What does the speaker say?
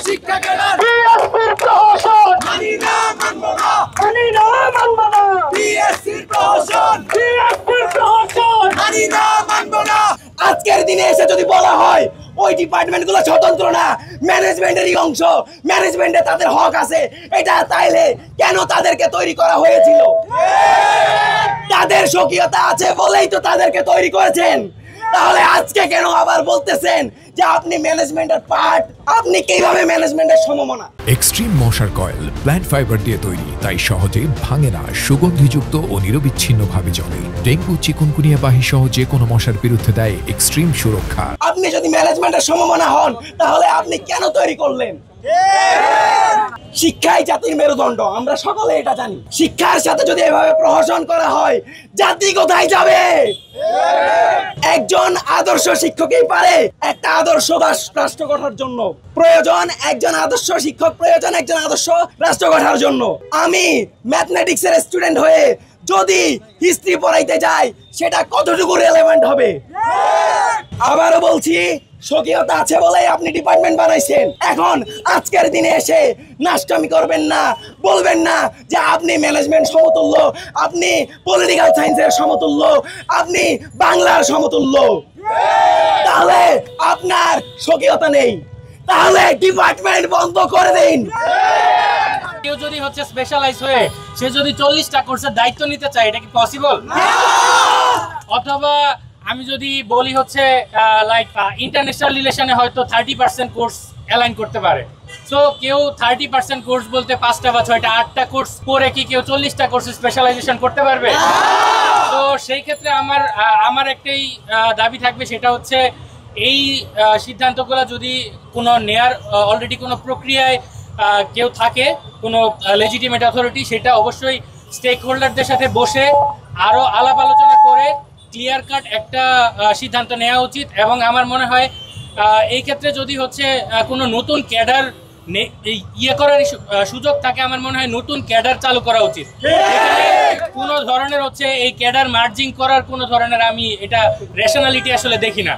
শিক্ষা ক্যাডার বিএসপির প্রহসন মানি না মানব না, মানি না মানব না, বিএসপির প্রহসন মানি না মানব না। আজকের দিনে এসে যদি বলা হয় ওই ডিপার্টমেন্টগুলো স্বতন্ত্র না, ম্যানেজমেন্টেরই অংশ, ম্যানেজমেন্টে তাদের হক আছে, এটা তাইলে কেন তাদেরকে তৈরি করা হয়েছিল? তাদের স্বকীয়তা আছে বলেই তো তাদেরকে তৈরি করেছেন। তাহলে আজকে কেন আবার বলতেছেন যে আপনি ম্যানেজমেন্টের পার্ট? আপনি কিভাবে ম্যানেজমেন্টের সমমনা? এক্সট্রিম মশার কয়েল প্ল্যান্ট ফাইবার দিয়ে তৈরি, তাই সহজে ভাঙে না, সুগন্ধিযুক্ত ও নিরবিচ্ছিন্নভাবে জ্বলে। ডেঙ্গু, চিকুনগুনিয়া বাহি সহ যে কোনো মশার বিরুদ্ধে দেয় এক্সট্রিম সুরক্ষা। আপনি যদি ম্যানেজমেন্টের সমমনা হন তাহলে আপনি কেন তৈরি করলেন? শিক্ষাই জাতির মেরুদণ্ড, আমরা সকলে এটা জানি। শিক্ষার সাথে যদি এভাবে প্রহসন করা হয় জাতি কোথায় যাবে? একজন আদর্শ শিক্ষকই পারে একটা আদর্শ রাষ্ট্র গড়ার জন্য। প্রয়োজন একজন আদর্শ শিক্ষক, প্রয়োজন একজন আদর্শ রাষ্ট্র গড়ার জন্য। আমি ম্যাথমেটিক্স এর স্টুডেন্ট হয়ে যদি হিস্ট্রি পড়াইতে যাই সেটা কতটুকু রেলেভেন্ট হবে? আবারও বলছি, স্বকীয়তা আছে বলেই আপনি ডিপার্টমেন্ট বানাইছেন। এখন আজকের দিনে এসে নাস্টামি করবেন না, বলবেন না যে আপনি ম্যানেজমেন্ট সমতুল্য, আপনি পলিটিক্যাল সায়েন্সের সমতুল্য, আপনি বাংলার সমতুল্য। তাহলে আপনার স্বকীয়তা নেই, তাহলে ডিপার্টমেন্ট বন্ধ করে দিন। কেউ যদি হচ্ছে স্পেশালাইজ হয়ে সে যদি 40টা কোর্সের দায়িত্ব নিতে চায়, এটা কি পসিবল? অথবা আমি যদি বলি হচ্ছে লাইক ইন্টারন্যাশনাল রিলেশনে হয়তো 30% কোর্স অ্যালাইন করতে পারে। সো কেউ 30% কোর্স বলতে 5টা বা 6টা 8টা কোর্স করে কি কেউ 40টা কোর্সে স্পেশালাইজেশন করতে পারবে? তো সেই ক্ষেত্রে আমার একটাই দাবি থাকবে, সেটা হচ্ছে এই সিদ্ধান্তগুলো যদি কোনো অলরেডি কোনো প্রক্রিয়ায় কেউ থাকে, কোনো লেজিটিমেট অথরিটি, সেটা অবশ্যই স্টেক হোল্ডারদের সাথে বসে আরও আলাপ আলোচনা করে ক্লিয়ার কাট একটা সিদ্ধান্ত নেওয়া উচিত। এবং আমার মনে হয় এই ক্ষেত্রে যদি হচ্ছে কোনো নতুন ক্যাডার করার সুযোগ থাকে, আমার মনে হয় নতুন ক্যাডার চালু করা উচিত। কোনো ধরনের হচ্ছে এই ক্যাডার মার্জিং করার কোনো ধরনের আমি এটা রেশনালিটি আসলে দেখি না।